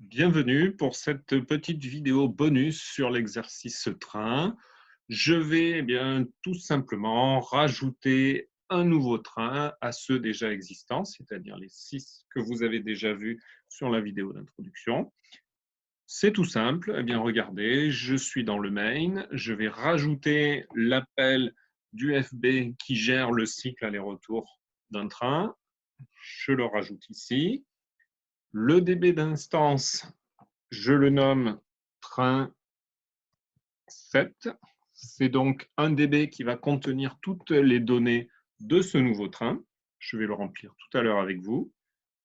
Bienvenue pour cette petite vidéo bonus sur l'exercice train. Je vais tout simplement rajouter un nouveau train à ceux déjà existants, c'est-à-dire les 6 que vous avez déjà vus sur la vidéo d'introduction. C'est tout simple. Regardez, je suis dans le main. Je vais rajouter l'appel du FB qui gère le cycle aller-retour d'un train. Je le rajoute ici. Le DB d'instance, je le nomme train 7. C'est donc un DB qui va contenir toutes les données de ce nouveau train. Je vais le remplir tout à l'heure avec vous.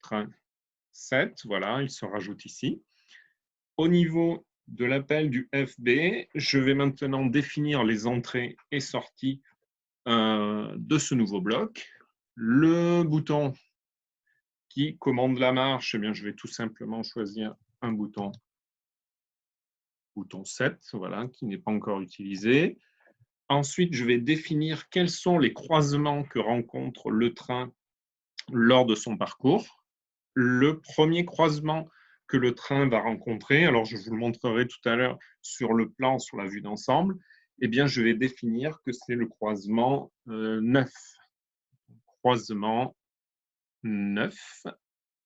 Train 7, voilà, il se rajoute ici. Au niveau de l'appel du FB, je vais maintenant définir les entrées et sorties de ce nouveau bloc. Le bouton qui commande la marche, je vais tout simplement choisir un bouton 7, voilà, qui n'est pas encore utilisé. Ensuite, je vais définir quels sont les croisements que rencontre le train lors de son parcours. Le premier croisement que le train va rencontrer, alors je vous le montrerai tout à l'heure sur le plan, sur la vue d'ensemble, je vais définir que c'est le croisement 9. Croisement 9,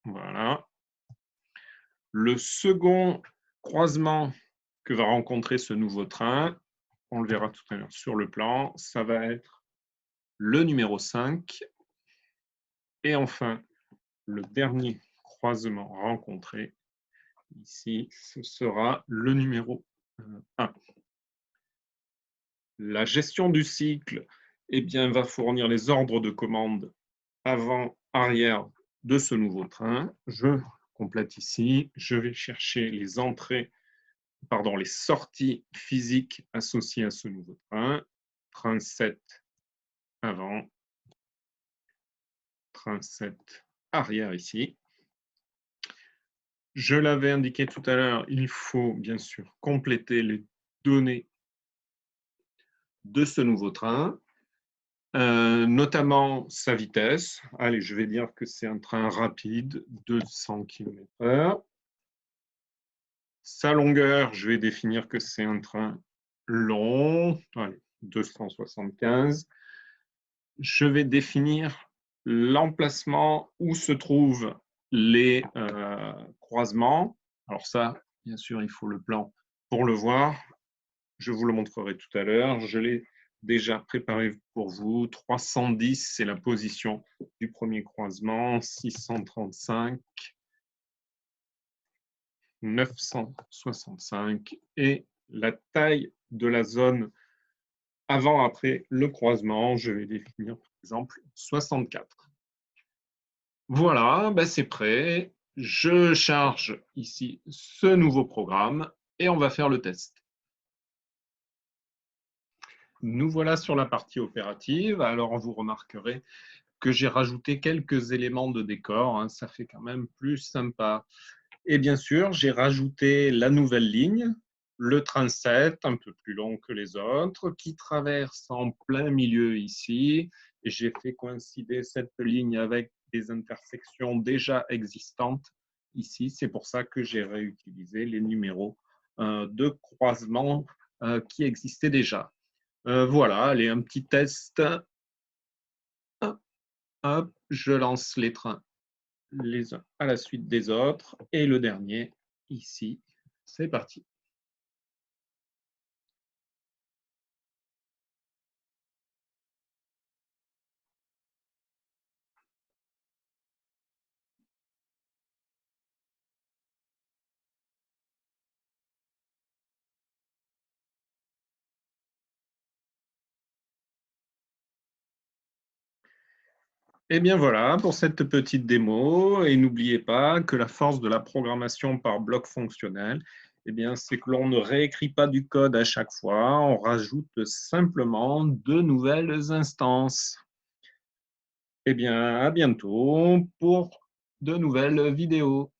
voilà. Le second croisement que va rencontrer ce nouveau train, on le verra tout à l'heure sur le plan, ça va être le numéro 5. Et enfin, le dernier croisement rencontré, ici, ce sera le numéro 1. La gestion du cycle va fournir les ordres de commande avant, arrière de ce nouveau train. Je complète ici, je vais chercher les sorties physiques associées à ce nouveau train. Train 7 avant, train 7 arrière ici. Je l'avais indiqué tout à l'heure, il faut bien sûr compléter les données de ce nouveau train, notamment sa vitesse. Allez, je vais dire que c'est un train rapide, 200 km/h. Sa longueur, je vais définir que c'est un train long, allez, 275. Je vais définir l'emplacement où se trouvent les croisements. Alors ça, bien sûr, il faut le plan pour le voir. Je vous le montrerai tout à l'heure. Je l'ai déjà préparé pour vous. 310, c'est la position du premier croisement. 635, 965 et la taille de la zone avant-après le croisement. Je vais définir, par exemple, 64. Voilà, c'est prêt. Je charge ici ce nouveau programme et on va faire le test. Nous voilà sur la partie opérative. Alors, vous remarquerez que j'ai rajouté quelques éléments de décor. Hein, ça fait quand même plus sympa. Et bien sûr, j'ai rajouté la nouvelle ligne, le train 7, un peu plus long que les autres, qui traverse en plein milieu ici. Et j'ai fait coïncider cette ligne avec des intersections déjà existantes ici. C'est pour ça que j'ai réutilisé les numéros de croisement qui existaient déjà. Voilà, allez, un petit test. Hop, je lance les trains les uns à la suite des autres. Et le dernier, ici, c'est parti. Et bien voilà pour cette petite démo. Et n'oubliez pas que la force de la programmation par bloc fonctionnel, c'est que l'on ne réécrit pas du code à chaque fois, on rajoute simplement de nouvelles instances. À bientôt pour de nouvelles vidéos.